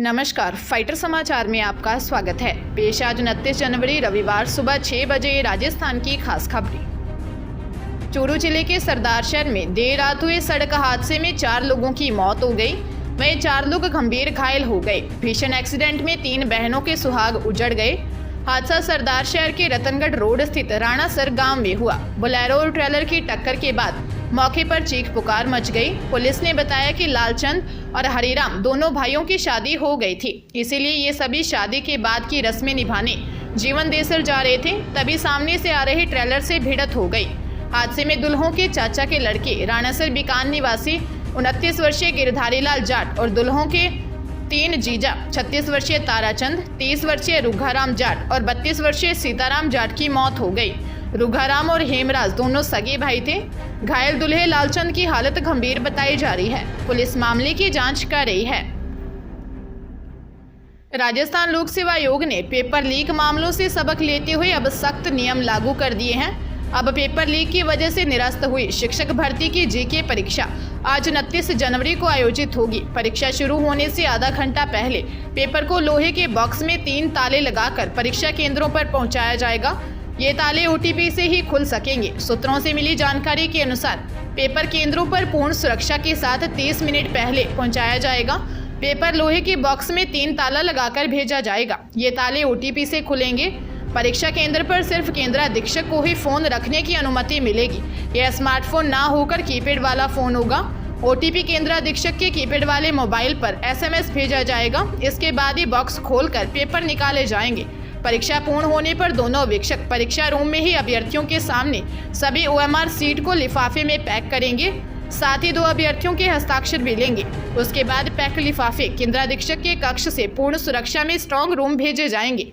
नमस्कार, फाइटर समाचार में आपका स्वागत है। पेश आज 29 जनवरी रविवार सुबह 6 बजे राजस्थान की खास खबरें। चूरू जिले के सरदार शहर में देर रात हुए सड़क हादसे में 4 लोगों की मौत हो गई, वहीं 4 लोग गंभीर घायल हो गए। भीषण एक्सीडेंट में 3 बहनों के सुहाग उजड़ गए। हादसा सरदार शहर के रतनगढ़ रोड स्थित राणासर गांव में हुआ। बोलेरो और ट्रेलर की टक्कर के बाद मौके पर चीख पुकार मच गई। पुलिस ने बताया कि लालचंद और हरिराम दोनों भाइयों की शादी हो गई थी, इसीलिए ये सभी शादी के बाद की रस्में निभाने जीवन देसर जा रहे थे। तभी सामने से आ रहे ट्रेलर से भिड़ंत हो गई। हादसे में दुल्हों के चाचा के लड़के राणासर बीकान निवासी 29 वर्षीय गिरधारी लाल जाट और दुल्हों के 3 जीजा 36 वर्षीय ताराचंद, 30 वर्षीय रुघाराम जाट और 32 वर्षीय सीताराम जाट की मौत हो गई। रुघाराम और हेमराज दोनों सगे भाई थे। घायल दुल्हे लालचंद की हालत गंभीर बताई जा रही है। पुलिस मामले की जांच कर रही है। राजस्थान लोक सेवा आयोग ने पेपर लीक मामलों से सबक लेते हुए अब सख्त नियम लागू कर दिए हैं। अब पेपर लीक की वजह से निरस्त हुई शिक्षक भर्ती की जीके परीक्षा आज 29 जनवरी को आयोजित होगी। परीक्षा शुरू होने से आधा घंटा पहले पेपर को लोहे के बॉक्स में 3 ताले लगाकर परीक्षा केंद्रों पर पहुंचाया जाएगा। ये ताले OTP से ही खुल सकेंगे। सूत्रों से मिली जानकारी के अनुसार पेपर केंद्रों पर पूर्ण सुरक्षा के साथ 30 मिनट पहले पहुंचाया जाएगा। पेपर लोहे के बॉक्स में 3 ताला लगाकर भेजा जाएगा। ये ताले OTP से खुलेंगे। परीक्षा केंद्र पर सिर्फ केंद्राधीक्षक को ही फोन रखने की अनुमति मिलेगी। यह स्मार्टफोन ना होकर कीपैड वाला फोन होगा। OTP केंद्राधीक्षक के कीपैड वाले मोबाइल पर SMS भेजा जाएगा। इसके बाद ही बॉक्स खोलकर पेपर निकाले जाएंगे। परीक्षा पूर्ण होने पर दोनों वीक्षक परीक्षा रूम में ही अभ्यर्थियों के सामने सभी OMR सीट को लिफाफे में पैक करेंगे। साथ ही 2 अभ्यर्थियों के हस्ताक्षर भी लेंगे। उसके बाद पैक लिफाफे केंद्राधीक्षक के कक्ष से पूर्ण सुरक्षा में स्ट्रांग रूम भेजे जाएंगे।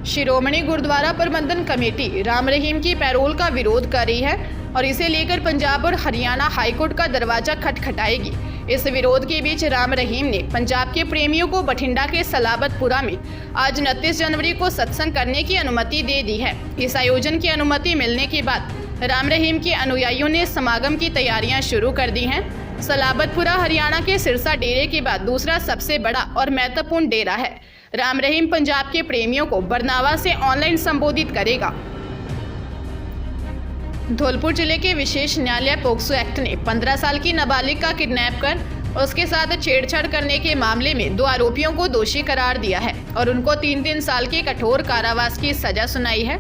शिरोमणि गुरुद्वारा प्रबंधन कमेटी राम रहीम की पैरोल का विरोध कर रही है और इसे लेकर पंजाब और हरियाणा हाईकोर्ट का दरवाजा खटखटाएगी। इस विरोध के बीच राम रहीम ने पंजाब के प्रेमियों को बठिंडा के सलाबतपुरा में आज 29 जनवरी को सत्संग करने की अनुमति दे दी है। इस आयोजन की अनुमति मिलने के बाद राम रहीम के अनुयायियों ने समागम की तैयारियां शुरू कर दी हैं। सलाबतपुरा हरियाणा के सिरसा डेरे के बाद दूसरा सबसे बड़ा और महत्वपूर्ण डेरा है। राम रहीम पंजाब के प्रेमियों को बरनावा से ऑनलाइन संबोधित करेगा। धौलपुर जिले के विशेष न्यायालय पोक्सो एक्ट ने 15 साल की नाबालिग का किडनैप कर उसके साथ छेड़छाड़ करने के मामले में 2 आरोपियों को दोषी करार दिया है और उनको 3 साल के कठोर कारावास की सजा सुनाई है।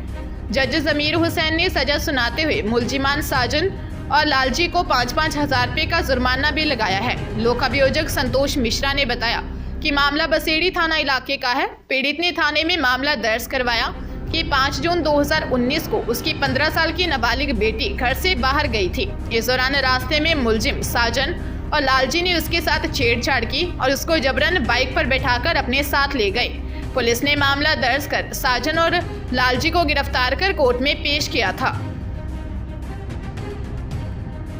जज जमीर हुसैन ने सजा सुनाते हुए मुलजिमान साजन और लालजी को 5-5 हजार रुपये का जुर्माना भी लगाया है। लोक अभियोजक संतोष मिश्रा ने बताया कि मामला बसेड़ी थाना इलाके का है। पीड़ित ने थाने में मामला दर्ज करवाया कि 5 जून 2019 को उसकी 15 साल की नाबालिग बेटी घर से बाहर गई थी। इस दौरान रास्ते में मुलजिम साजन और लालजी ने उसके साथ छेड़छाड़ की और उसको जबरन बाइक पर बैठाकर अपने साथ ले गए। पुलिस ने मामला दर्ज कर साजन और लालजी को गिरफ्तार कर कोर्ट में पेश किया था।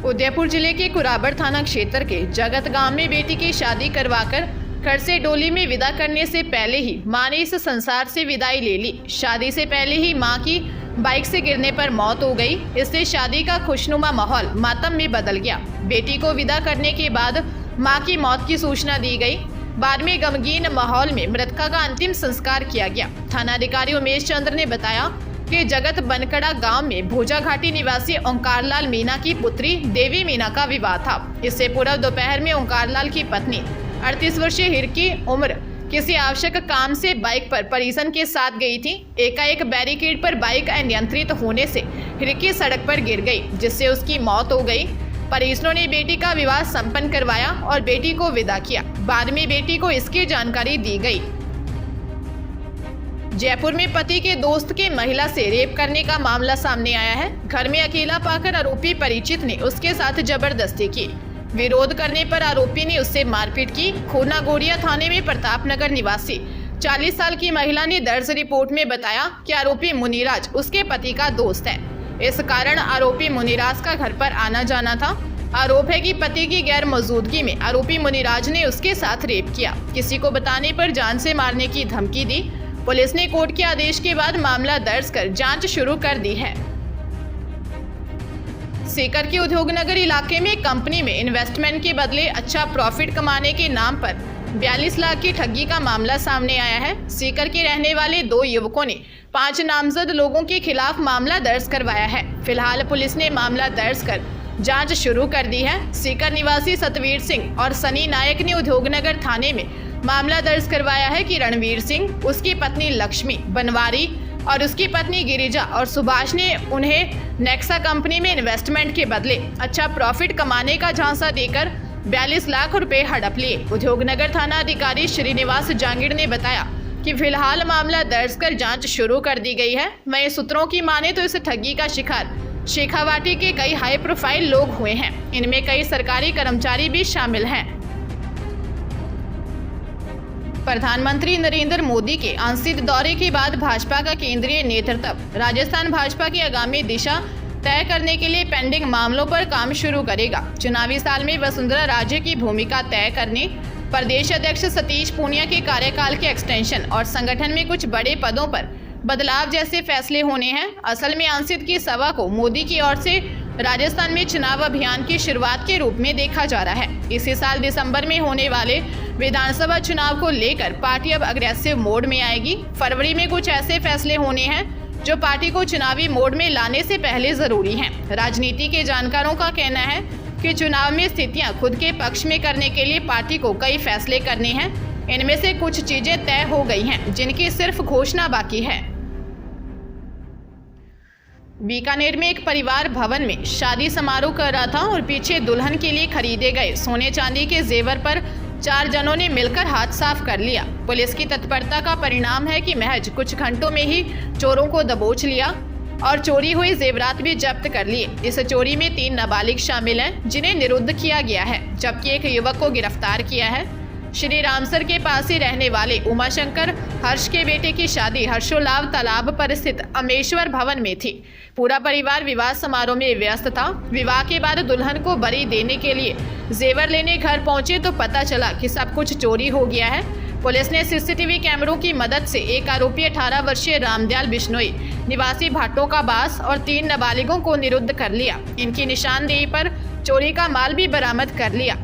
उदयपुर जिले के कुराबड़ थाना क्षेत्र के जगत गांव में बेटी की शादी करवाकर घर से डोली में विदा करने से पहले ही मां ने इस संसार से विदाई ले ली। शादी से पहले ही मां की बाइक से गिरने पर मौत हो गई। इससे शादी का खुशनुमा माहौल मातम में बदल गया। बेटी को विदा करने के बाद मां की मौत की सूचना दी गई। बाद में गमगीन माहौल में मृतका का अंतिम संस्कार किया गया। थानाधिकारी उमेश चंद्र ने बताया कि जगत बनकड़ा गांव में भोजा घाटी निवासी ओंकार लाल मीना की पुत्री देवी मीना का विवाह था। इससे पूर्व दोपहर में ओंकार लाल की पत्नी 38 वर्षीय हिरकी उम्र किसी आवश्यक काम से बाइक पर परिजन के साथ गई थी। एकाएक बैरिकेड पर बाइक अनियंत्रित होने से हिरकी सड़क पर गिर गई, जिससे उसकी मौत हो गई। परिजनों ने बेटी का विवाह संपन्न करवाया और बेटी को विदा किया। बाद में बेटी को इसकी जानकारी दी गई। जयपुर में पति के दोस्त के महिला से रेप करने का मामला सामने आया है। घर में अकेला पाकर आरोपी परिचित ने उसके साथ जबरदस्ती की। विरोध करने पर आरोपी ने उससे मारपीट की। खूना गोड़िया थाने में प्रतापनगर निवासी 40 साल की महिला ने दर्ज रिपोर्ट में बताया कि आरोपी मुनीराज उसके पति का दोस्त है। इस कारण आरोपी मुनीराज का घर पर आना जाना था। आरोप है कि पति की गैर मौजूदगी में आरोपी मुनीराज ने उसके साथ रेप किया। किसी को बताने पर जान से मारने की धमकी दी। पुलिस ने कोर्ट के आदेश के बाद मामला दर्ज कर जांच शुरू कर दी है। सीकर के उद्योगनगर इलाके में कंपनी में इन्वेस्टमेंट के बदले अच्छा प्रॉफिट कमाने के नाम पर 42 लाख की ठगी का मामला सामने आया है। सीकर के रहने वाले 2 युवकों ने 5 नामजद लोगों के खिलाफ मामला दर्ज करवाया है। फिलहाल पुलिस ने मामला दर्ज कर जांच शुरू कर दी है। सीकर निवासी सतवीर सिंह और सनी नायक ने उद्योगनगर थाने में मामला दर्ज करवाया है कि रणवीर सिंह, उसकी पत्नी लक्ष्मी बनवारी और उसकी पत्नी गिरिजा और सुभाष ने उन्हें नेक्सा कंपनी में इन्वेस्टमेंट के बदले अच्छा प्रॉफिट कमाने का झांसा देकर 42 लाख रुपए हड़प लिए। उद्योगनगर थाना अधिकारी श्रीनिवास जांगिड़ ने बताया कि फिलहाल मामला दर्ज कर जांच शुरू कर दी गई है। वहीं सूत्रों की माने तो इस ठगी का शिकार शेखावाटी के कई हाई प्रोफाइल लोग हुए हैं। इनमें कई सरकारी कर्मचारी भी शामिल हैं। प्रधानमंत्री नरेंद्र मोदी के अंसित दौरे के बाद भाजपा का केंद्रीय नेतृत्व राजस्थान भाजपा की आगामी दिशा तय करने के लिए पेंडिंग मामलों पर काम शुरू करेगा। चुनावी साल में वसुंधरा राजे की भूमिका तय करने, प्रदेश अध्यक्ष सतीश पूनिया के कार्यकाल के एक्सटेंशन और संगठन में कुछ बड़े पदों पर बदलाव जैसे फैसले होने हैं। असल में अंसित की सभा को मोदी की ओर से राजस्थान में चुनाव अभियान की शुरुआत के रूप में देखा जा रहा है। इसी साल दिसंबर में होने वाले विधानसभा चुनाव को लेकर पार्टी अब अग्रेसिव मोड में आएगी। फरवरी में कुछ ऐसे फैसले होने हैं जो पार्टी को चुनावी मोड में लाने से पहले जरूरी हैं। राजनीति के जानकारों का कहना है कि चुनाव में स्थितियां खुद के पक्ष में करने के लिए पार्टी को कई फैसले करने हैं। इनमें से कुछ चीजें तय हो गई हैं, जिनकी सिर्फ घोषणा बाकी है। बीकानेर में एक परिवार भवन में शादी समारोह कर रहा था और पीछे दुल्हन के लिए खरीदे गए सोने चांदी के जेवर पर 4 जनों ने मिलकर हाथ साफ कर लिया। पुलिस की तत्परता का परिणाम है कि महज कुछ घंटों में ही चोरों को दबोच लिया और चोरी हुई जेवरात भी जब्त कर लिए। इस चोरी में 3 नाबालिग शामिल हैं, जिन्हें निरुद्ध किया गया है, जबकि एक युवक को गिरफ्तार किया है। श्री रामसर के पास ही रहने वाले उमाशंकर हर्ष के बेटे की शादी हर्षोलाव तालाब पर स्थित अमेश्वर भवन में थी। पूरा परिवार विवाह समारोह में व्यस्त था। विवाह के बाद दुल्हन को बरी देने के लिए जेवर लेने घर पहुंचे तो पता चला कि सब कुछ चोरी हो गया है। पुलिस ने सीसीटीवी कैमरों की मदद से एक आरोपी 18 वर्षीय रामदयाल बिश्नोई निवासी भाटों का बास और 3 नाबालिगों को निरुद्ध कर लिया। इनकी निशानदेही पर चोरी का माल भी बरामद कर लिया।